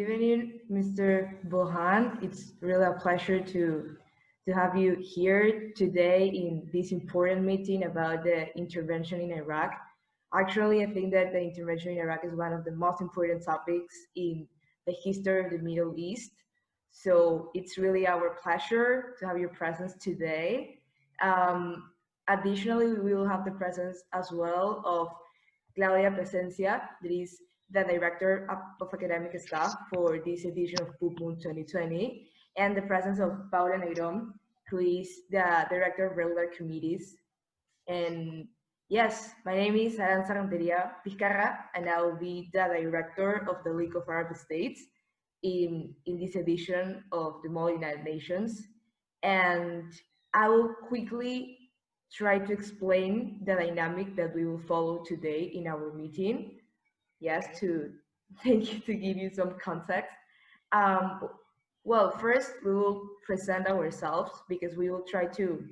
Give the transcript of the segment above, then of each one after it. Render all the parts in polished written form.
evening, Mr. Bohan. It's really a pleasure to have you here today in this important meeting about the intervention in Iraq. Actually, I think that the intervention in Iraq is one of the most important topics in the history of the Middle East. So it's really our pleasure to have your presence today. Additionally, we will have the presence as well of Claudia Presencia, that is the Director of Academic Staff for this edition of PUCPMUN 2020, and the presence of Paula Negron, who is the Director of Regular Committees. And yes, my name is Aranza Renteria Pizcarra, and I will be the Director of the League of Arab States in this edition of the Model United Nations. And I will quickly try to explain the dynamic that we will follow today in our meeting. Yes, to give you some context. Well, first we will present ourselves because we will try to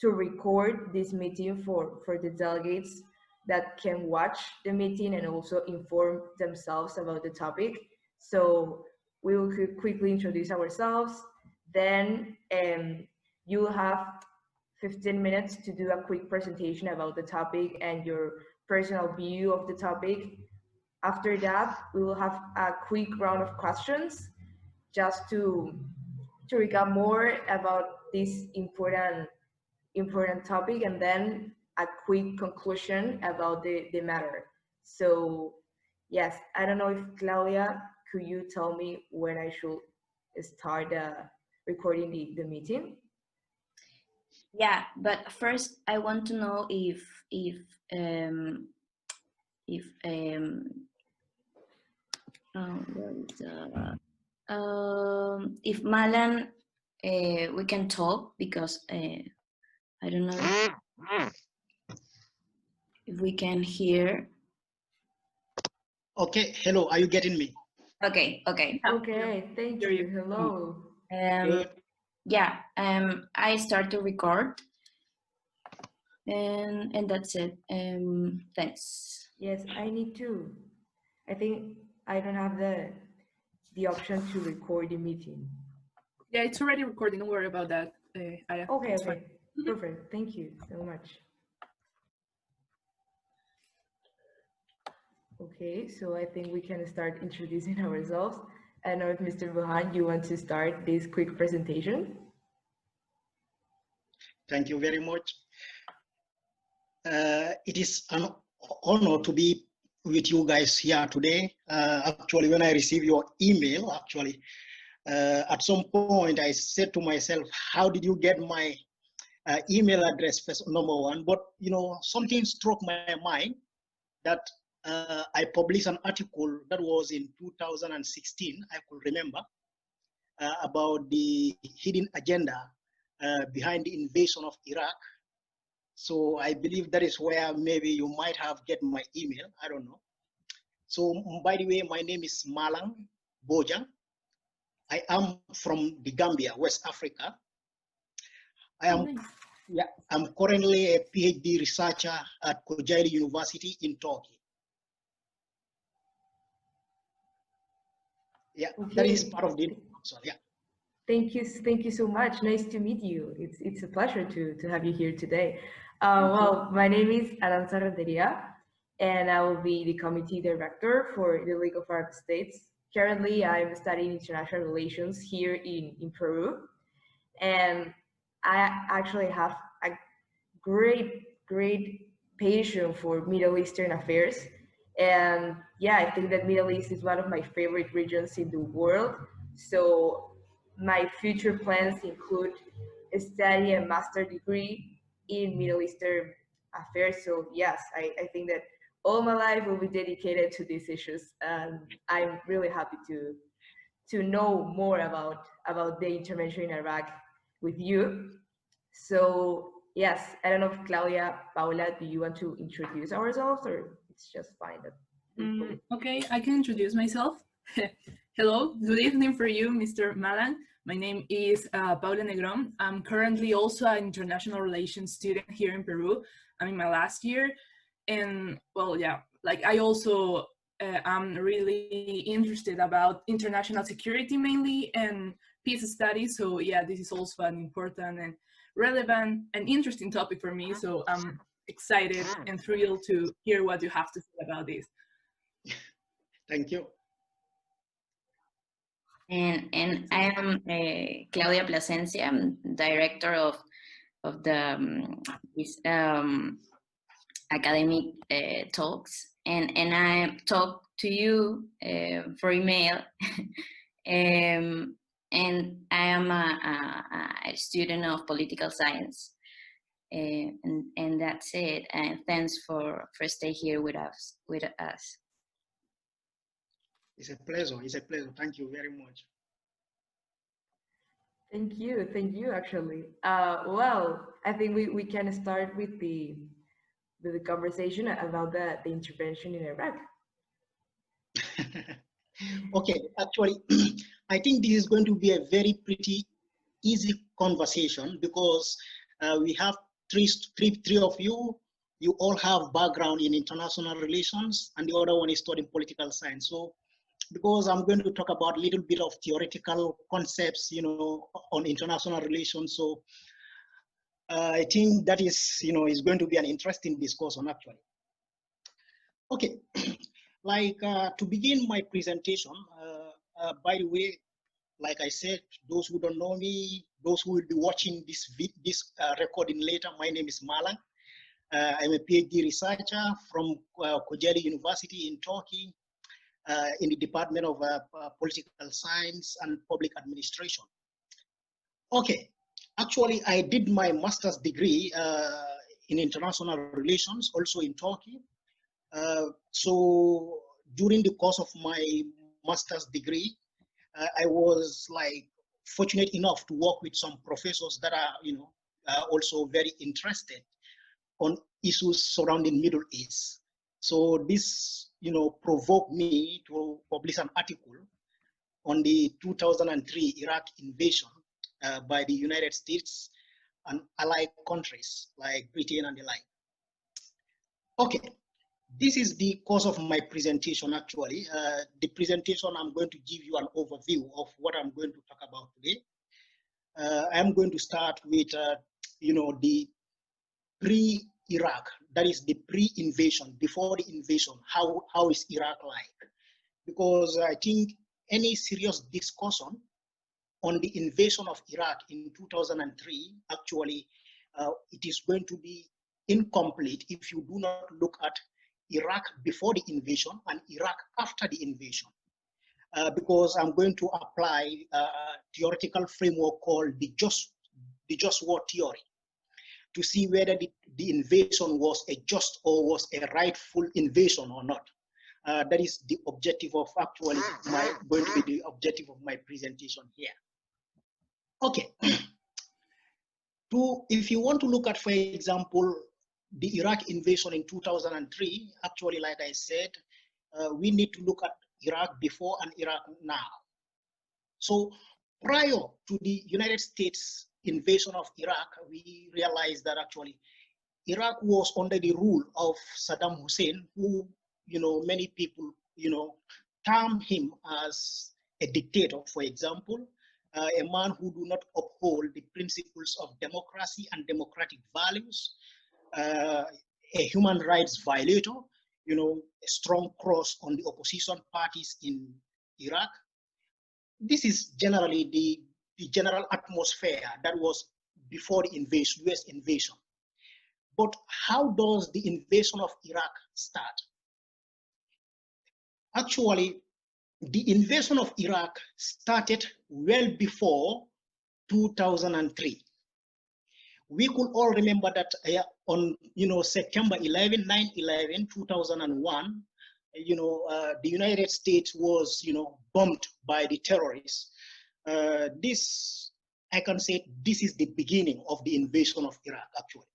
record this meeting for the delegates that can watch the meeting and also inform themselves about the topic. So we will quickly introduce ourselves. Then you will have 15 minutes to do a quick presentation about the topic and your personal view of the topic. After that, we will have a quick round of questions just to recap more about this important topic, and then a quick conclusion about the matter. So yes, I don't know if Claudia, could you tell me when I should start recording the meeting? Yeah, but first I want to know if Malan we can talk, because I don't know if we can hear. Okay, hello, are you getting me? Okay. Okay, thank you. Hello. Yeah, I start to record, and that's it. Thanks. Yes, I think I don't have the option to record the meeting. Yeah, it's already recording. Don't worry about that. Okay, perfect. Thank you so much. Okay, so I think we can start introducing ourselves. I don't know if Mr. Bohan, you want to start this quick presentation? Thank you very much. It is an honor to be with you guys here today. Actually, when I received your email, at some point I said to myself, how did you get my email address, first, number one? But you know, something struck my mind that I published an article that was in 2016, I could remember, about the hidden agenda behind the invasion of Iraq. So I believe that is where maybe you might have get my email, I don't know. So by the way, my name is Malang Bojang. I am from the Gambia, West Africa. I'm currently a PhD researcher at Kocaeli University in Turkey. Yeah, okay. That is part of the answer. Yeah. Thank you so much. Nice to meet you. It's a pleasure to have you here today. Well, my name is Aranza Renteria, and I will be the committee director for the League of Arab States. Currently, I'm studying international relations here in Peru, and I actually have a great passion for Middle Eastern affairs. And yeah, I think that Middle East is one of my favorite regions in the world. So my future plans include study a master's degree in Middle Eastern affairs. So yes, I think that all my life will be dedicated to these issues. And I'm really happy to know more about the intervention in Iraq with you. So yes, I don't know if Claudia, Paula, do you want to introduce ourselves, or it's just fine that okay, I can introduce myself. Hello, good evening for you, Mr. Malan. My name is Paula Negron. I'm currently also an international relations student here in Peru. I'm in my last year. And well, yeah, like I also I'm really interested about international security mainly and peace studies. So yeah, this is also an important and relevant and interesting topic for me. So I'm excited and thrilled to hear what you have to say about this. Thank you. And I am Claudia Plasencia. I'm director of the this academic talks, and I talk to you for email. And I am a student of political science, and that's it. And thanks for stay here with us. It's a pleasure. It's a pleasure. Thank you very much. Thank you actually. Well, I think we can start with the conversation about the intervention in Iraq. Okay, actually, I think this is going to be a very pretty easy conversation because we have three of you. You all have background in international relations, and the other one is studying political science. So, because I'm going to talk about a little bit of theoretical concepts, you know, on international relations. So, I think that is, you know, is going to be an interesting discussion actually. Okay. Like to begin my presentation, by the way, like I said, those who don't know me, those who will be watching this recording later, my name is Malan. I'm a PhD researcher from Kocaeli University in Turkey in the Department of Political Science and Public Administration. Okay, actually, I did my master's degree in international relations, also in Turkey. So during the course of my master's degree, I was like fortunate enough to work with some professors that are, you know, also very interested on issues surrounding Middle East. So this, you know, provoked me to publish an article on the 2003 Iraq invasion by the United States and allied countries like Britain and the like. Okay. This is the course of my presentation, actually. The presentation, I'm going to give you an overview of what I'm going to talk about today. I'm going to start with, you know, the pre-Iraq, that is the pre-invasion, before the invasion, how is Iraq like? Because I think any serious discussion on the invasion of Iraq in 2003, actually, it is going to be incomplete if you do not look at Iraq before the invasion and Iraq after the invasion, because I'm going to apply a theoretical framework called the just war theory to see whether the invasion was a just or was a rightful invasion or not. That is the objective of actually going to be the objective of my presentation here. Okay. If you want to look at, for example, the Iraq invasion in 2003, actually, like I said, we need to look at Iraq before and Iraq now. So prior to the United States invasion of Iraq, we realized that actually Iraq was under the rule of Saddam Hussein, who, you know, many people, you know, term him as a dictator, for example, a man who do not uphold the principles of democracy and democratic values, a human rights violator, you know, a strong cross on the opposition parties in Iraq. This is generally the general atmosphere that was before the invasion, US invasion. But how does the invasion of Iraq start? Actually, the invasion of Iraq started well before 2003. We could all remember that on, you know, September 11, 9/11, 2001, you know, the United States was, you know, bombed by the terrorists. This, I can say, this is the beginning of the invasion of Iraq, actually.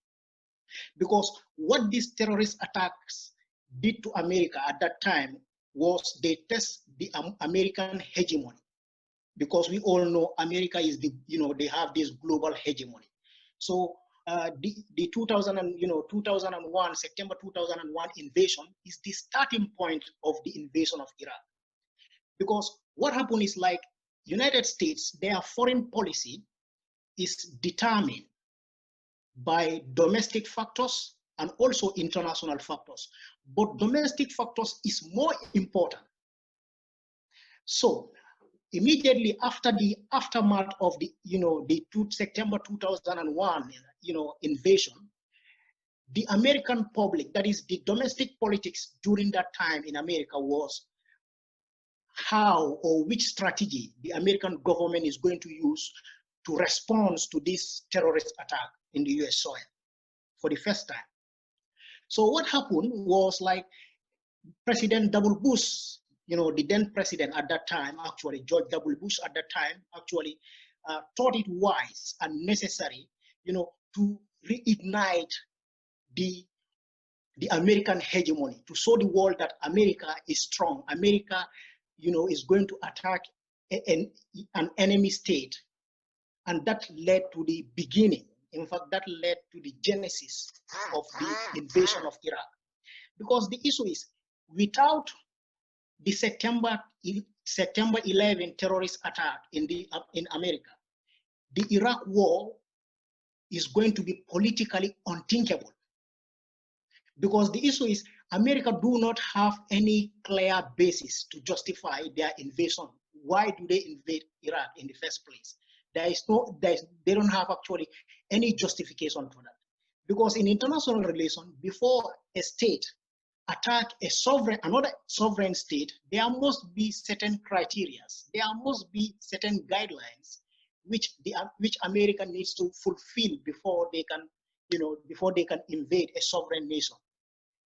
Because what these terrorist attacks did to America at that time was they test the American hegemony. Because we all know America is the, you know, they have this global hegemony. So the 2001 September 2001 invasion is the starting point of the invasion of Iraq. Because what happened is, like, United States, their foreign policy is determined by domestic factors and also international factors. But domestic factors is more important. So immediately after the aftermath of the September 2001 invasion, the American public, that is the domestic politics during that time in America, was how or which strategy the American government is going to use to respond to this terrorist attack in the US soil for the first time. So what happened was, like, President W. Bush, the then president at that time, actually George W. Bush at that time, actually thought it wise and necessary, to reignite the American hegemony, to show the world that America is strong. America, is going to attack an enemy state. And that led to the beginning. In fact, that led to the genesis of the invasion of Iraq. Because the issue is, without the September 11 terrorist attack in America, the Iraq war is going to be politically unthinkable. Because the issue is, America do not have any clear basis to justify their invasion. Why do they invade Iraq in the first place? They don't have actually any justification for that. Because in international relations, before a state attack another sovereign state, there must be certain criteria. There must be certain guidelines which America needs to fulfill before they can invade a sovereign nation.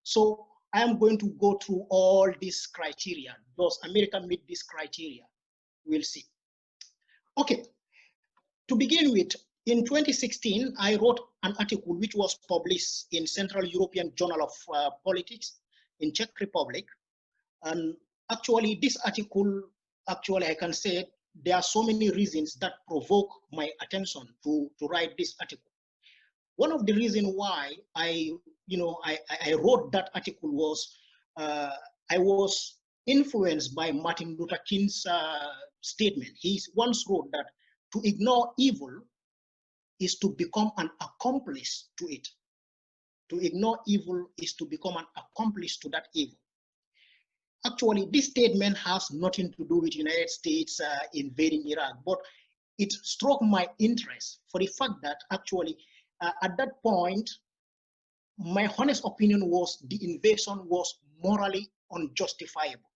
So I am going to go through all these criteria. Does America meet this criteria? We'll see. Okay, to begin with, in 2016, I wrote an article which was published in Central European Journal of Politics in Czech Republic. And actually, this article, I can say there are so many reasons that provoke my attention to write this article. One of the reasons why I wrote that article was I was influenced by Martin Luther King's statement. He once wrote that to ignore evil is to become an accomplice to it. To ignore evil is to become an accomplice to that evil. Actually, this statement has nothing to do with the United States invading Iraq, but it struck my interest for the fact that actually at that point, my honest opinion was the invasion was morally unjustifiable.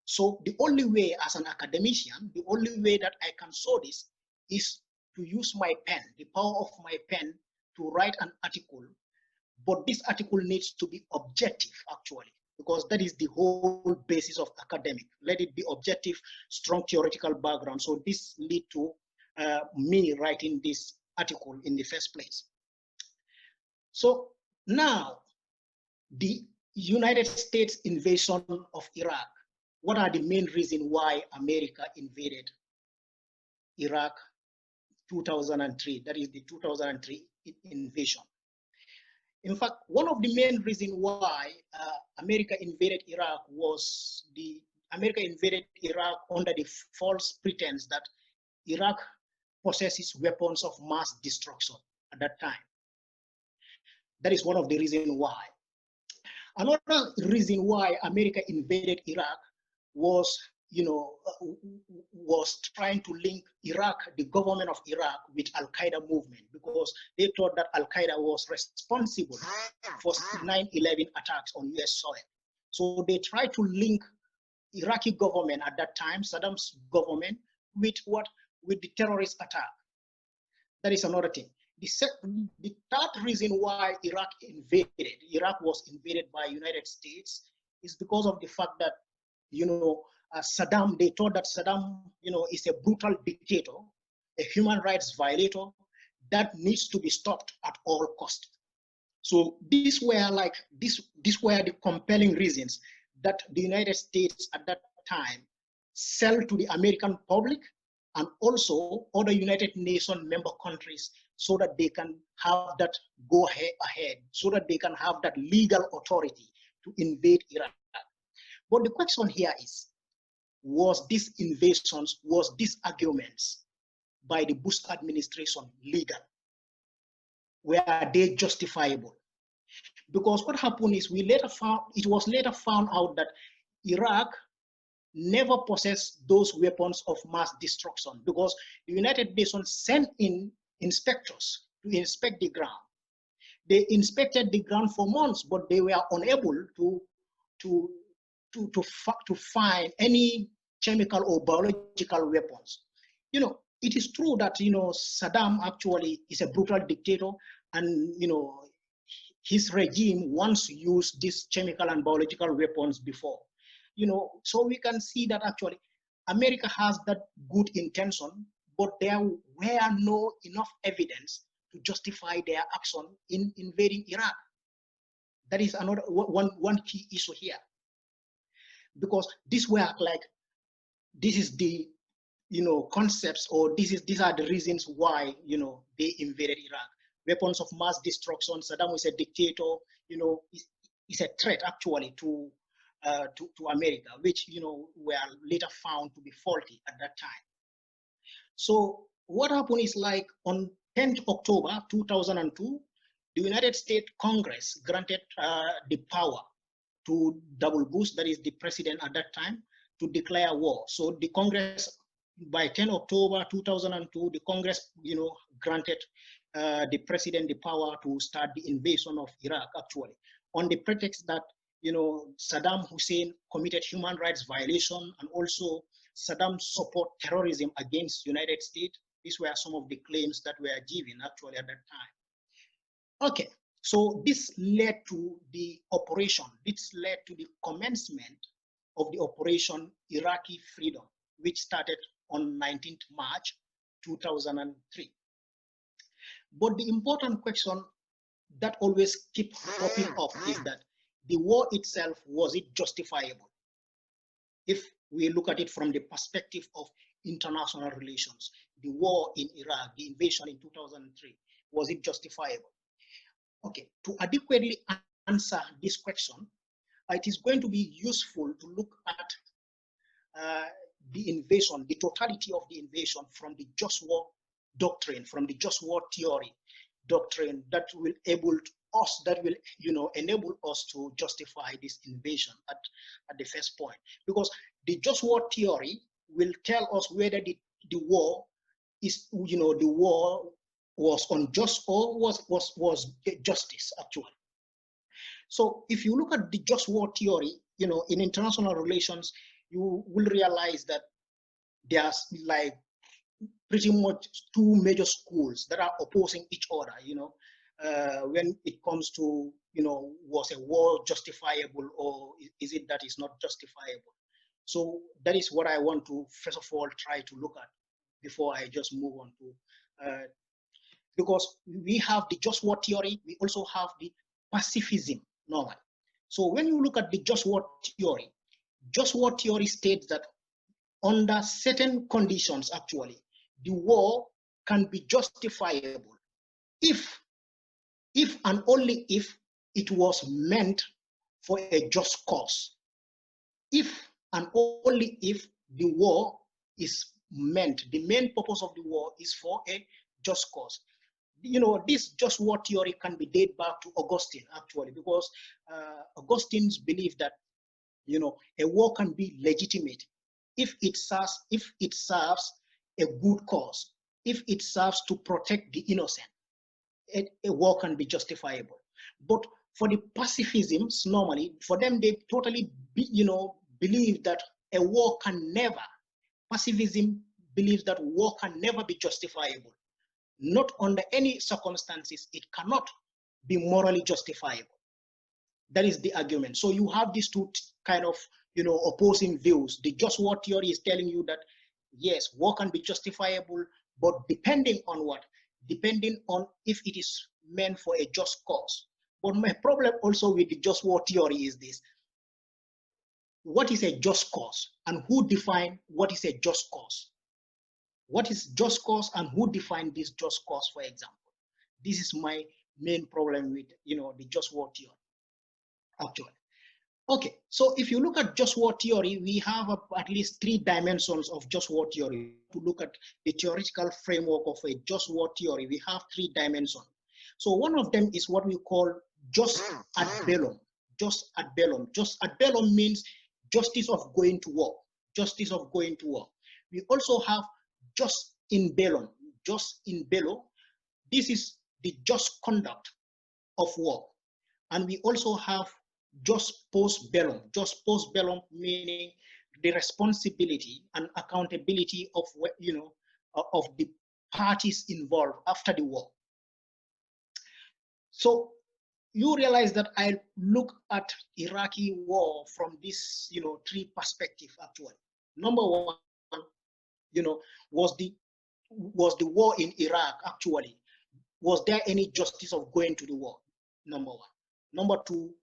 So the only way, as an academician, the only way that I can show this is to use my pen, the power of my pen, to write an article. But this article needs to be objective, actually, because that is the whole basis of academic. Let it be objective, strong theoretical background. So this led to me writing this article in the first place. So now, the United States invasion of Iraq. What are the main reasons why America invaded Iraq 2003? That is the 2003 invasion. In fact, one of the main reasons why America invaded Iraq was America invaded Iraq under the false pretense that Iraq possesses weapons of mass destruction at that time. That is one of the reasons why. Another reason why America invaded Iraq was, was trying to link Iraq, the government of Iraq, with Al-Qaeda movement, because they thought that Al-Qaeda was responsible for 9/11 attacks on US soil. So they tried to link Iraqi government at that time, Saddam's government, with what? With the terrorist attack. That is another thing. The third reason why Iraq was invaded by United States is because of the fact that, Saddam, they thought that Saddam, is a brutal dictator, a human rights violator that needs to be stopped at all costs. So these were the compelling reasons that the United States at that time sell to the American public and also other United Nations member countries so that they can have that go ahead, so that they can have that legal authority to invade Iraq. But the question here is, was these invasions, was these arguments by the Bush administration legal? Were they justifiable? Because what happened is it was later found out that Iraq never possessed those weapons of mass destruction, because the United Nations sent in inspectors to inspect the ground. They inspected the ground for months, but they were unable to find any chemical or biological weapons. You know, it is true that, you know, Saddam actually is a brutal dictator, and, you know, his regime once used these chemical and biological weapons before. You know, so we can see that actually America has that good intention, but there were no enough evidence to justify their action in invading Iraq. That is another one key issue here, because this is the, you know, concepts, or these are the reasons why, you know, they invaded Iraq. Weapons of mass destruction. Saddam is a dictator, you know, is a threat actually to America, which, you know, were later found to be faulty at that time. So what happened is, like, on 10th October 2002, the United States Congress granted the power to Double Bush, that is the president at that time, to declare war. So the Congress, by 10 October 2002, the Congress, you know, granted the president the power to start the invasion of Iraq, actually, on the pretext that, you know, Saddam Hussein committed human rights violation, and also Saddam support terrorism against United States. These were some of the claims that were given actually at that time. Okay, so this led to the operation. This led to the commencement of the Operation Iraqi Freedom, which started on 19th March 2003. But the important question that always keeps popping up is that the war itself, was it justifiable? If we look at it from the perspective of international relations, the war in Iraq, the invasion in 2003, was it justifiable? Okay, to adequately answer this question, it is going to be useful to look at the invasion, the totality of the invasion, from the just war doctrine, from the just war theory doctrine, that will you know, enable us to justify this invasion at the first point. Because the just war theory will tell us whether the war is, you know, the war was unjust or was justice actually. So if you look at the just war theory, you know, in international relations, you will realize that there's like pretty much two major schools that are opposing each other, you know, when it comes to, you know, was a war justifiable, or is it that is not justifiable? So that is what I want to first of all try to look at before I just move on to, because we have the just war theory, we also have the pacifism normally. So when you look at the just war theory states that under certain conditions, actually, the war can be justifiable if and only if it was meant for a just cause. If and only if the war is meant, the main purpose of the war is for a just cause. You know, this just war theory can be dated back to Augustine, actually, because Augustine's believe that, you know, a war can be legitimate if it serves a good cause, if it serves to protect the innocent. A war can be justifiable. But for the pacifisms, normally, for them, they totally, you know, believe that a war can never, pacifism believes that war can never be justifiable. Not under any circumstances, it cannot be morally justifiable. That is the argument. So you have these two kind of, you know, opposing views. The just war theory is telling you that, yes, war can be justifiable, but depending on what? Depending on if it is meant for a just cause. But my problem also with the just war theory is this. What is a just cause, and who define what is a just cause? What is just cause, and who define this just cause, for example? This is my main problem with, the just war theory, actually. Okay, so if you look at just war theory, we have at least 3 dimensions of just war theory. To look at the theoretical framework of a just war theory, we have 3 dimensions. So one of them is what we call jus ad bellum. Jus ad bellum. Jus ad bellum means justice of going to war. Justice of going to war. We also have jus in bellum. Jus in bello. This is the just conduct of war. And we also have just post bellum. Just post bellum meaning the responsibility and accountability of, of the parties involved after the war. So you realize that I look at Iraqi war from this, 3 perspectives actually. Number one, was the war in Iraq actually? Was there any justice of going to the war? Number one. Number two,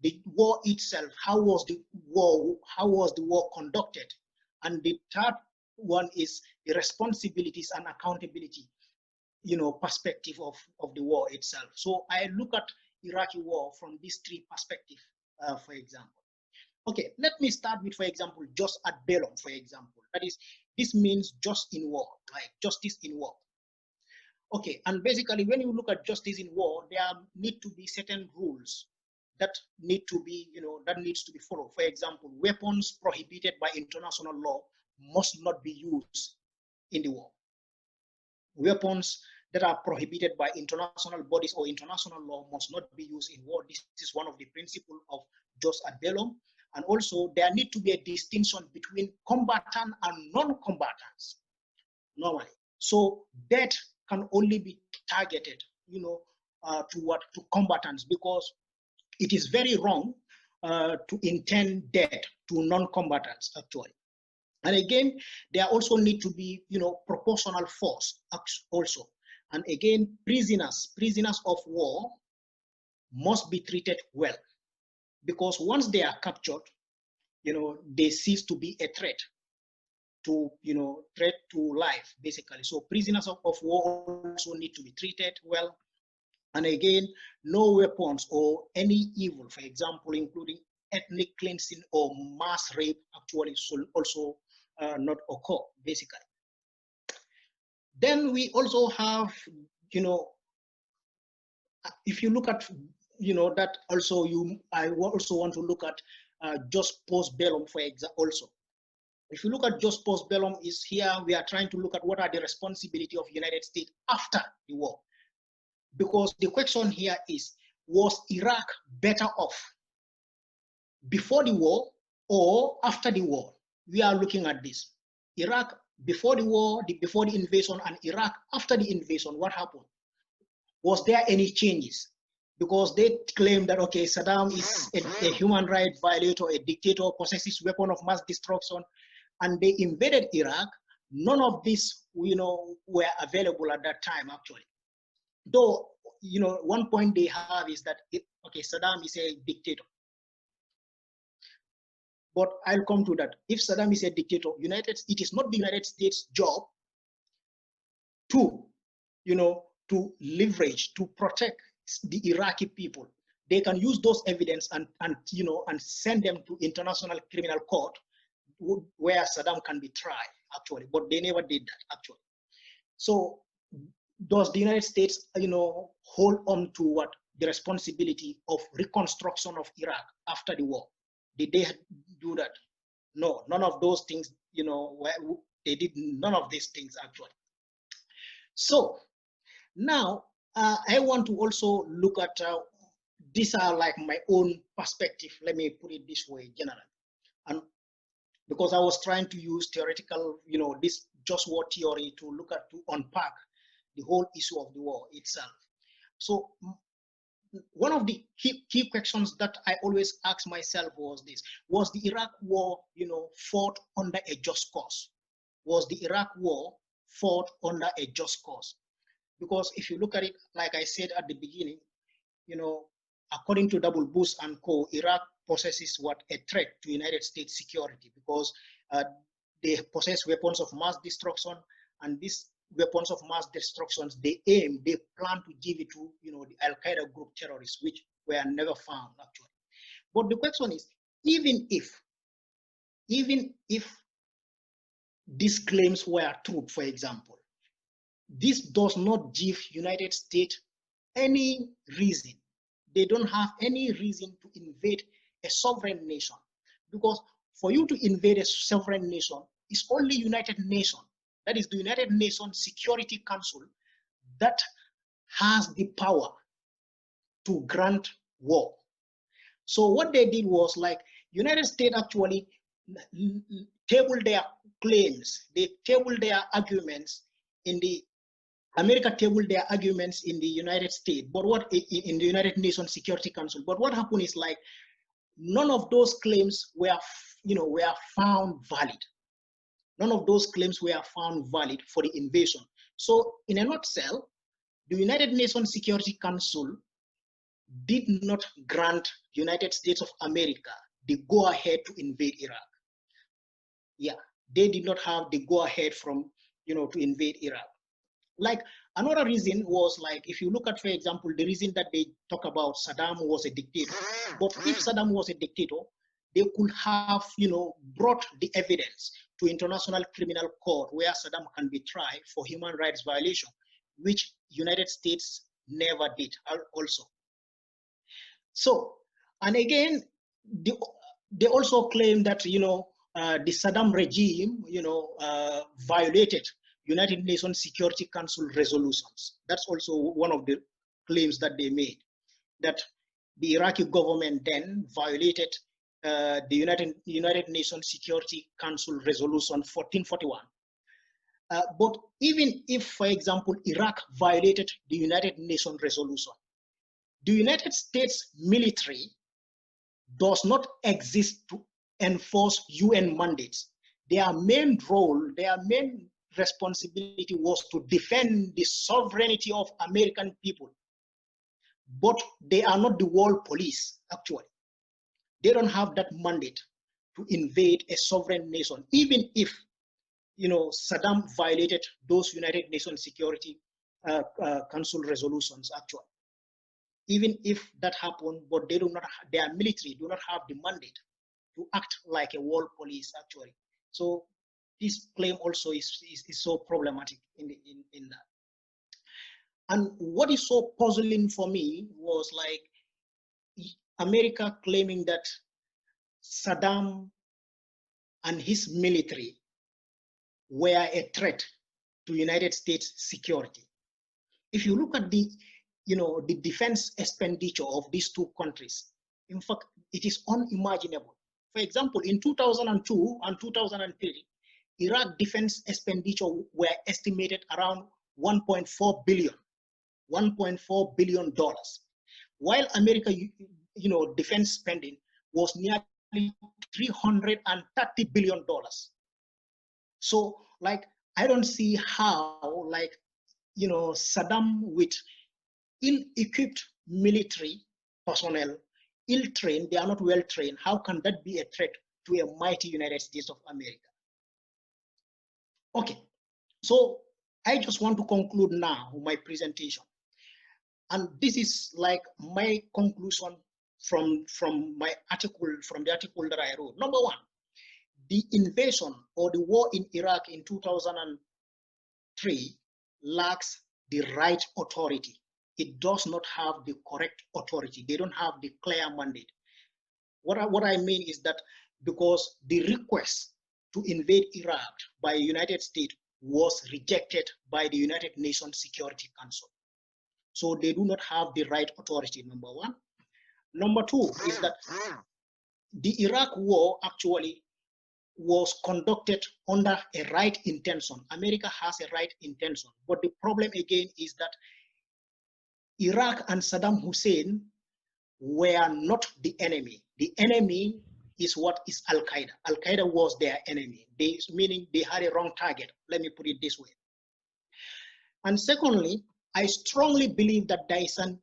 the war itself. How was the war conducted? And the third one is the responsibilities and accountability, perspective of the war itself. So I look at Iraqi war from these 3 perspectives, for example. Okay, let me start with, for example, jus ad bellum, for example. That is, this means just in war, like justice in war. Okay, and basically when you look at justice in war, there need to be certain rules that need to be, that needs to be followed. For example, weapons prohibited by international law must not be used in the war. Weapons that are prohibited by international bodies or international law must not be used in war. This is one of the principles of jus ad bellum. And also there need to be a distinction between combatant and non-combatants normally. So death can only be targeted, to combatants, because it is very wrong to intend death to non-combatants actually. And again, there also need to be, proportional force also. And again, prisoners of war must be treated well, because once they are captured, they cease to be a threat to, threat to life, basically. So prisoners of war also need to be treated well. And again, no weapons or any evil, for example, including ethnic cleansing or mass rape, actually should also not occur, basically. Then we also have, if you look at, that also I also want to look at just post bellum, for example, also. If you look at just post bellum, is here we are trying to look at what are the responsibility of United States after the war. Because the question here is, was Iraq better off before the war or after the war? We are looking at this. Iraq before the war, before the invasion, and Iraq after the invasion, what happened? Was there any changes? Because they claim that, okay, Saddam is a human rights violator, a dictator, possesses weapon of mass destruction, and they invaded Iraq. None of this, were available at that time, actually. Though, one point they have is that, okay, Saddam is a dictator. But I'll come to that. If Saddam is a dictator, it is not the United States' job to, to leverage, to protect the Iraqi people. They can use those evidence and send them to International Criminal Court, where Saddam can be tried, actually. But they never did that, actually. So does the United States, hold on to what the responsibility of reconstruction of Iraq after the war? Did they do that? No, none of those things, they did none of these things, actually. So now I want to also look at, these are like my own perspective, let me put it this way, generally. And because I was trying to use theoretical, this just war theory to look at, to unpack the whole issue of the war itself. So one of the key questions that I always ask myself was this: was the Iraq war, fought under a just cause? Was the Iraq war fought under a just cause? Because if you look at it, like I said at the beginning, according to Double Bush and Co., Iraq possesses a threat to United States security, because they possess weapons of mass destruction, and these weapons of mass destruction they plan to give it to, the Al-Qaeda group terrorists, which were never found actually. But the question is, even if these claims were true, for example, this does not give United States any reason. They don't have any reason to invade a sovereign nation, because for you to invade a sovereign nation, it's only United Nations. That is the United Nations Security Council that has the power to grant war. So what they did was, like, United States actually tabled their claims, they tabled their arguments in the America tabled their arguments in the United States, but what in the United Nations Security Council. But what happened is, like, none of those claims were found valid. None of those claims were found valid for the invasion. So in a nutshell, the United Nations Security Council did not grant United States of America the go-ahead to invade Iraq. Yeah, they did not have the go-ahead from, to invade Iraq. Like, another reason was, like, if you look at, for example, the reason that they talk about Saddam was a dictator. But if Saddam was a dictator, they could have, brought the evidence to International Criminal Court where Saddam can be tried for human rights violation, which United States never did also. So, and again, they also claim that, the Saddam regime, violated United Nations Security Council resolutions. That's also one of the claims that they made, that the Iraqi government then violated the United Nations Security Council resolution 1441. But even if, for example, Iraq violated the United Nations resolution, the United States military does not exist to enforce UN mandates. Their main role, their main responsibility was to defend the sovereignty of American people. But they are not the world police, actually. They don't have that mandate to invade a sovereign nation, even if, Saddam violated those United Nations Security Council resolutions, actually. Even if that happened, but they do not, their military do not have the mandate to act like a world police, actually. So this claim also is so problematic in that. And what is so puzzling for me was, like, America claiming that Saddam and his military were a threat to United States security. If you look at the defense expenditure of these two countries, in fact, it is unimaginable. For example, in 2002 and 2003, Iraq defense expenditure were estimated around $1.4 billion, while America, defense spending was nearly $330 billion. So, like, I don't see how, like, Saddam with ill-equipped military personnel, ill-trained, they are not well-trained, how can that be a threat to a mighty United States of America? Okay, so I just want to conclude now my presentation. And this is, like, my conclusion from my article, from the article that I wrote. Number one, the invasion or the war in Iraq in 2003 lacks the right authority. It does not have the correct authority. They don't have the clear mandate. What I mean is that because the request to invade Iraq by the United States was rejected by the United Nations Security Council. So they do not have the right authority, number one. Number two is that the Iraq war actually was conducted under a right intention. America has a right intention, but the problem again is that Iraq and Saddam Hussein were not the enemy. The enemy is what is Al-Qaeda. Al-Qaeda was their enemy, meaning they had a wrong target. Let me put it this way. And secondly, I strongly believe that there is a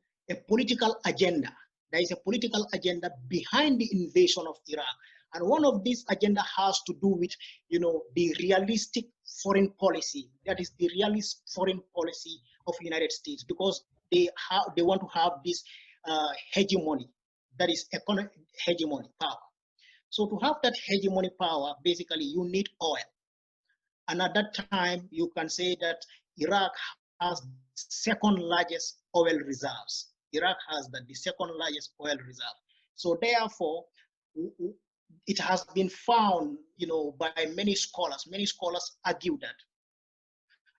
political agenda. There is a political agenda behind the invasion of Iraq. And one of these agenda has to do with, the realistic foreign policy. That is the realist foreign policy of the United States, because they want to have this hegemony, that is economic hegemony power. So to have that hegemony power, basically you need oil. And at that time, you can say that Iraq has second largest oil reserves. Iraq has the second largest oil reserve. So therefore, it has been found, by many scholars. Many scholars argue that,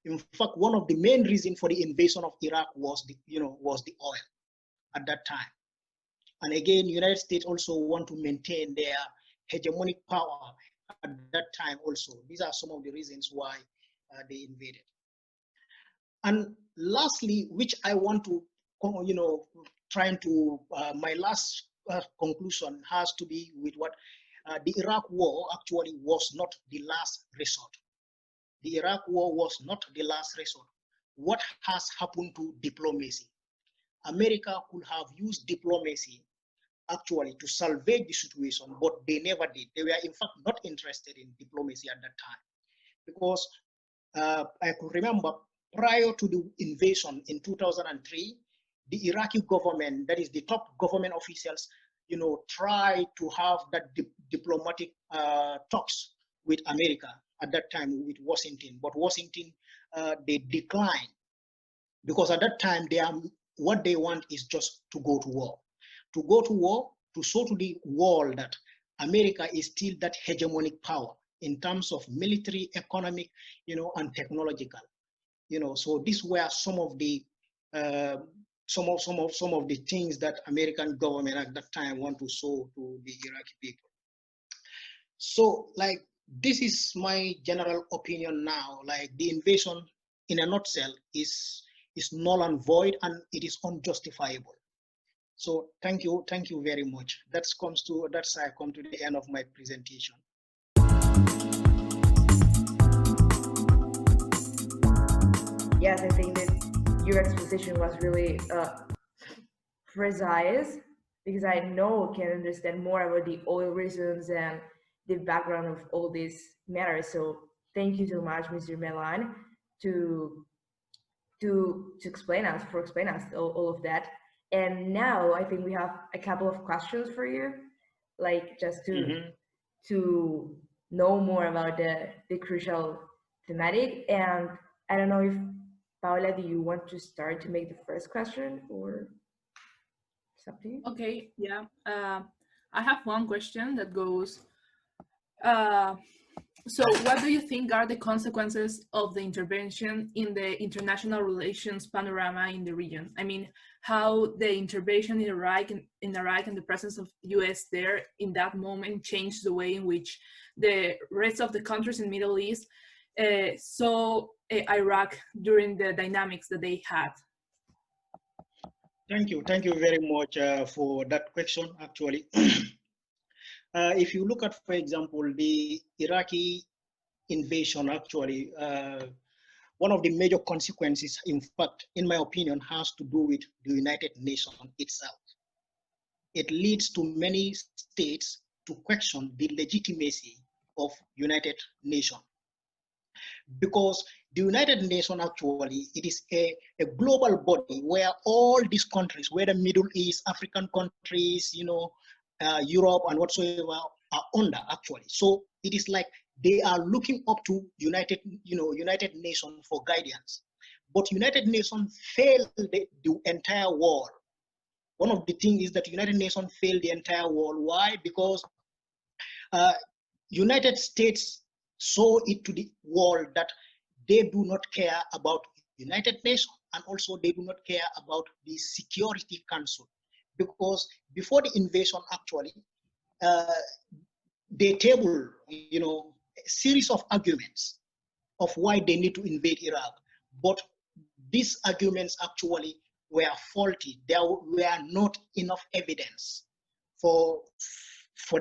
in fact, one of the main reasons for the invasion of Iraq was the oil at that time. And again, United States also want to maintain their hegemonic power at that time also. These are some of the reasons why they invaded. And lastly, which I want to, my last conclusion has to be with what the Iraq war actually was not the last resort. The Iraq war was not the last resort. What has happened to diplomacy? America could have used diplomacy actually to salvage the situation, but they never did. They were in fact not interested in diplomacy at that time, because I could remember prior to the invasion in 2003, the Iraqi government, that is the top government officials, tried to have that diplomatic talks with America at that time, with Washington, but Washington, they declined, because at that time what they want is just to go to war. To go to war, to show to the world that America is still that hegemonic power in terms of military, economic, and technological. So these were some of the some of the things that American government at that time want to show to the Iraqi people. So, like, this is my general opinion now. Like, the invasion, in a nutshell, is null and void, and it is unjustifiable. So thank you very much. I come to the end of my presentation. Yes, I think that your exposition was really precise, because I can understand more about the oil reasons and the background of all these matters. So thank you so much, Mr. Melan, to explain us all of that. And now I think we have a couple of questions for you, like just to know more about the crucial thematic. And I don't know if, Paula, do you want to start to make the first question, or something? Okay, yeah. I have one question that goes, so what do you think are the consequences of the intervention in the international relations panorama in the region? I mean, how the intervention in Iraq and the presence of US there in that moment changed the way in which the rest of the countries in the Middle East saw Iraq during the dynamics that they had? Thank you very much for that question, actually. If you look at, for example, the Iraqi invasion, actually, one of the major consequences, in fact, in my opinion, has to do with the United Nations itself. It leads to many states to question the legitimacy of United Nations. Because the United Nations, actually, it is a global body where all these countries, whether Middle East, African countries, Europe and whatsoever, are under, actually. So it is like they are looking up to United Nations for guidance. But United Nations failed the entire world. One of the things is that United Nations failed the entire world. Why? Because United States saw it to the world that they do not care about United Nations, and also they do not care about the Security Council. Because before the invasion, actually, they tabled, a series of arguments of why they need to invade Iraq. But these arguments actually were faulty. There were not enough evidence for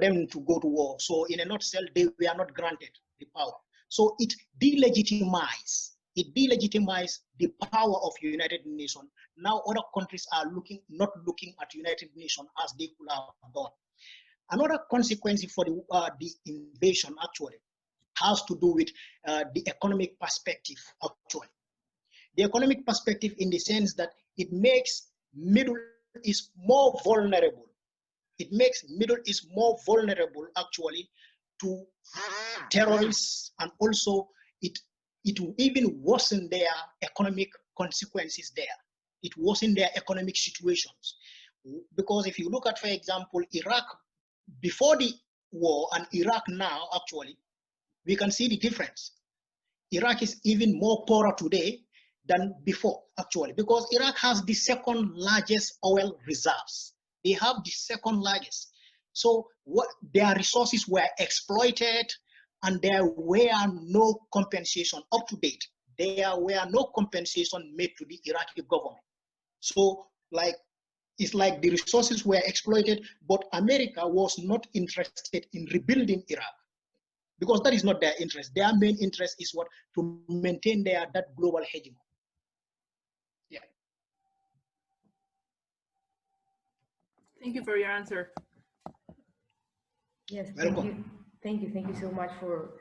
them to go to war. So in a nutshell, they were not granted the power. So it delegitimized the power of United Nations. Now other countries are not looking at United Nations as they could have done. Another consequence for the invasion actually has to do with the economic perspective actually. The economic perspective in the sense that it makes Middle East more vulnerable. It makes Middle East more vulnerable actually to terrorists, and also it will even worsen their economic consequences there. It worsen their economic situations. Because if you look at, for example, Iraq before the war and Iraq now, actually, we can see the difference. Iraq is even more poorer today than before, actually, because Iraq has the second largest oil reserves. They have the second largest. So their resources were exploited, and there were no compensation up to date. There were no compensation made to the Iraqi government. So it's like the resources were exploited, but America was not interested in rebuilding Iraq, because that is not their interest. Their main interest is what? To maintain that global hegemony. Yeah. Thank you for your answer. Yes, Welcome. Thank you so much for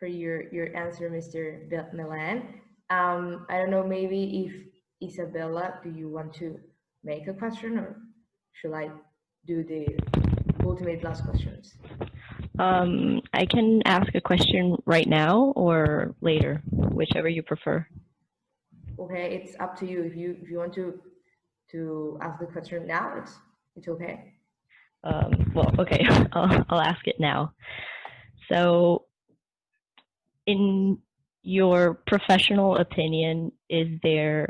your answer, Mr. Milan. I don't know, maybe if Isabella, do you want to make a question, or should I do the ultimate last questions? I can ask a question right now or later, whichever you prefer. Okay, it's up to you. If you want to ask the question now, it's okay. Well, okay, I'll ask it now. So, in your professional opinion, is there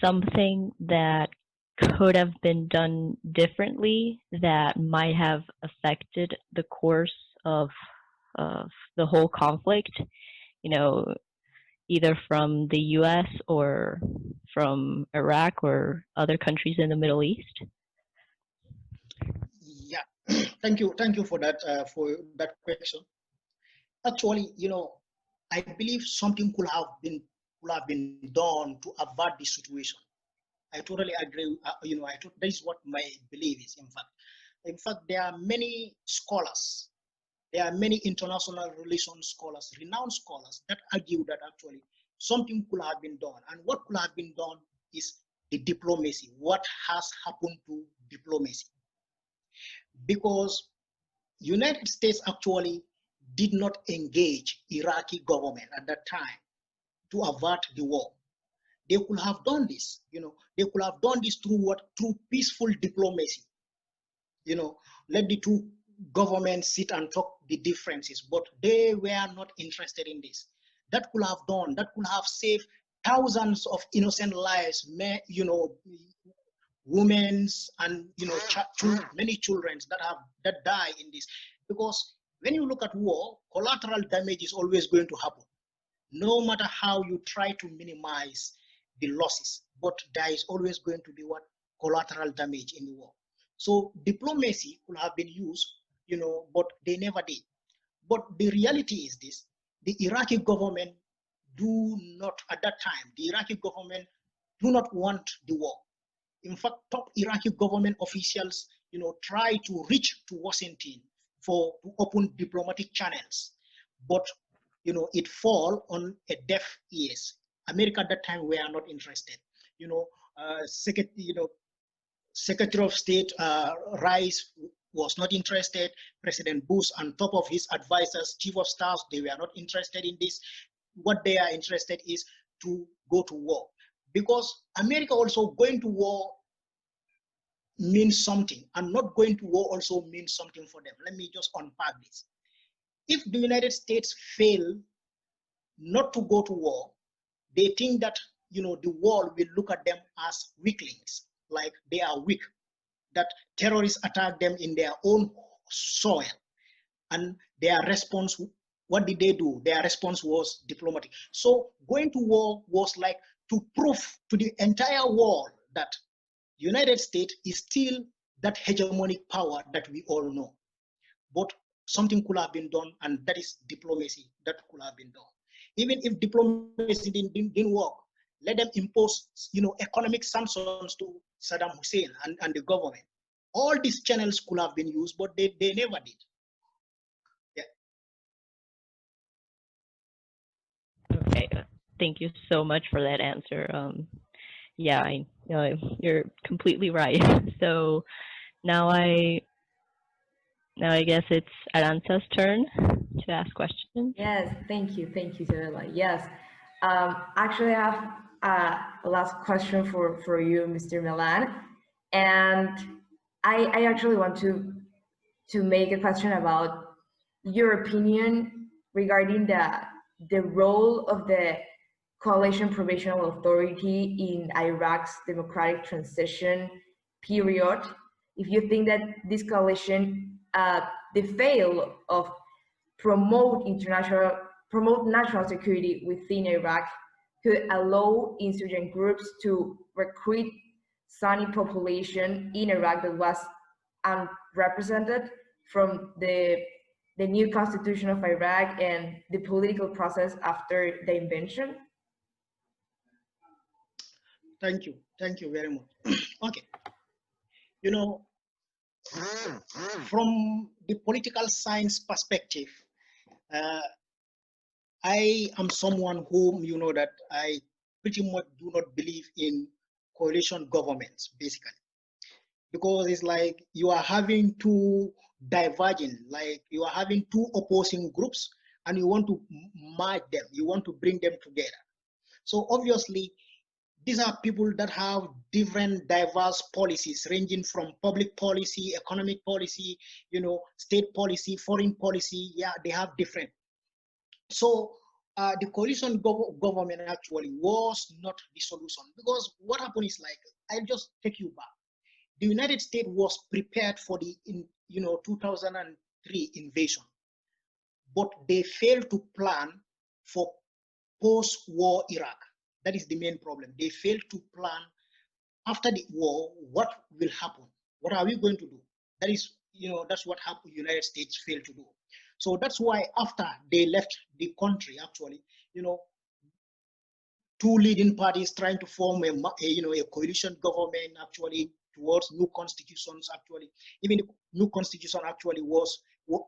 something that could have been done differently that might have affected the course of the whole conflict? You know, either from the U.S. or from Iraq or other countries in the Middle East? Yeah, thank you for that question. Actually, I believe something could have been done to avert the situation. I totally agree. That is what my belief is. In fact, there are many scholars. There are many international relations scholars, renowned scholars, that argue that actually something could have been done. And what could have been done is the diplomacy. What has happened to diplomacy? Because United States actually did not engage Iraqi government at that time to avert the war. They could have done this, they could have done this through what? Through peaceful diplomacy. Let the two governments sit and talk the differences, but they were not interested in this. That could have saved thousands of innocent lives, women's and many children that die in this. Because when you look at war, collateral damage is always going to happen, no matter how you try to minimize the losses, but there is always going to be what? Collateral damage in the war. So diplomacy could have been used, but they never did. But the reality is this: the Iraqi government at that time, the Iraqi government do not want the war. In fact, top Iraqi government officials, try to reach to Washington to open diplomatic channels, but it fall on a deaf ears. America at that time were not interested. Secretary of State Rice was not interested. President Bush, on top of his advisors, chief of staff, they were not interested in this. What they are interested is to go to war, because America also going to war means something, and not going to war also means something for them. Let me just unpack this. If the United States fail not to go to war, they think that the world will look at them as weaklings, like they are weak, that terrorists attack them in their own soil, and their response, what did they do? Their response was diplomatic. So going to war was like to prove to the entire world that United States is still that hegemonic power that we all know. But something could have been done, and that is diplomacy that could have been done. Even if diplomacy didn't work, let them impose economic sanctions to Saddam Hussein and the government. all these channels could have been used, but they never did. Okay, thank you so much for that answer. Yeah, you're completely right. So now I guess it's Aranza's turn to ask questions. Yes, thank you, Isabella. Yes, actually, I have a last question for you, Mr. Milan, and I actually want to make a question about your opinion regarding the role of the Coalition Provisional Authority in Iraq's democratic transition period. If you think that this coalition, the fail of promote national security within Iraq could allow insurgent groups to recruit Sunni population in Iraq that was unrepresented from the new constitution of Iraq and the political process after the invention? Thank you very much. Okay, you know, from the political science perspective, I am someone whom you know that I pretty much do not believe in coalition governments, basically, because it's like you are having two diverging, like you are having two opposing groups, and you want to merge them, you want to bring them together. So obviously, these are people that have different diverse policies ranging from public policy, economic policy, you know, state policy, foreign policy. Yeah, they have different. So the coalition government actually was not the solution, because what happened is, like, I'll just take you back. The United States was prepared for the 2003 invasion, but they failed to plan for post-war Iraq. That is the main problem. They failed to plan after the war what will happen. What are we going to do? That is, that's what happened. United States failed to do. So that's why after they left the country, actually, two leading parties trying to form a coalition government, actually, towards new constitutions. Actually, even the new constitution actually was,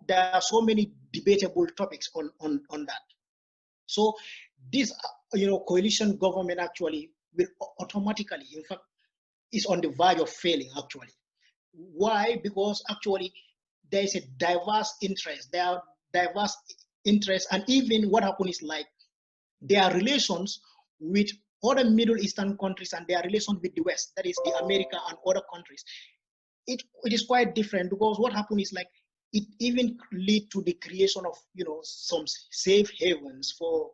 there are so many debatable topics on that. So this coalition government actually will automatically, in fact, is on the verge of failing, actually. Why? Because actually there is a diverse interest. There are diverse interests, and even what happened is, like, their relations with other Middle Eastern countries and their relations with the West, that is the America and other countries, it is quite different, because what happened is, like, it even lead to the creation of some safe havens for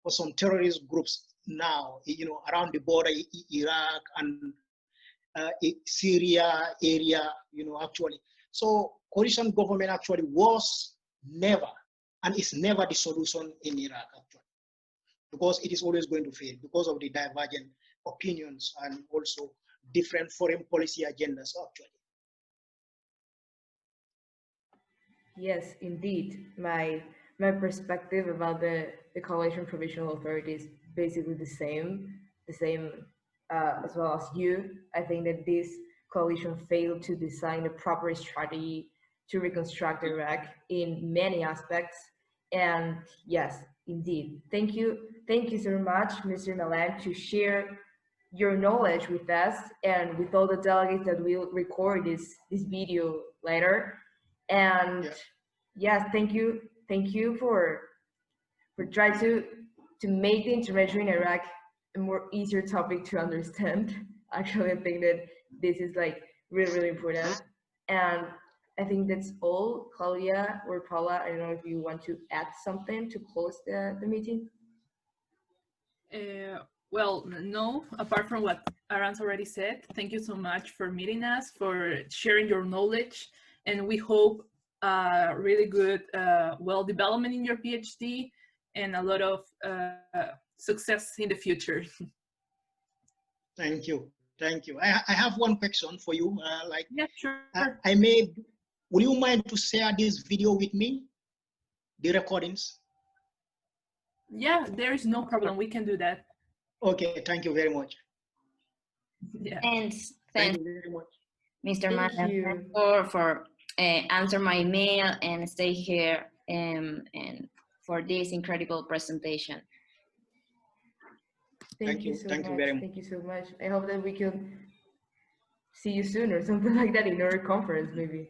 some terrorist groups now, around the border, Iraq and Syria area, actually. So coalition government actually was never and is never the solution in Iraq, actually, because it is always going to fail because of the divergent opinions and also different foreign policy agendas, actually. Yes, indeed. My perspective about the coalition provisional authority is basically the same as well as you. I think that this coalition failed to design a proper strategy to reconstruct Iraq in many aspects. And yes, indeed. Thank you so much, Mr. Milan, to share your knowledge with us and with all the delegates that will record this video later. And yes, thank you for trying to make the intervention in Iraq a more easier topic to understand. Actually, I think that this is, like, really, really important. And I think that's all. Claudia or Paula, I don't know if you want to add something to close the meeting. Well, no, apart from what Aranz already said, thank you so much for meeting us, for sharing your knowledge, and we hope really good development in your PhD and a lot of success in the future. Thank you. I have one question for you. Yeah, sure. Would you mind to share this video with me, the recordings? Yeah, there is no problem. We can do that. Okay, thank you very much. Yeah. Thanks. Thank you very much. Mr. Thank Madam, you. for answer my email and stay here and for this incredible presentation. Thank you so Thank you much. very much. Thank you so much. I hope that we can see you soon or something like that in our conference, maybe.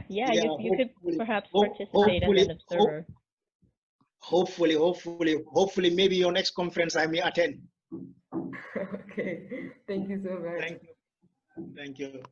Yeah, Yeah, you could hopefully- perhaps ho- participate as an observer. Hopefully, maybe your next conference I may attend. Okay. Thank you so much. Thank you. Thank you.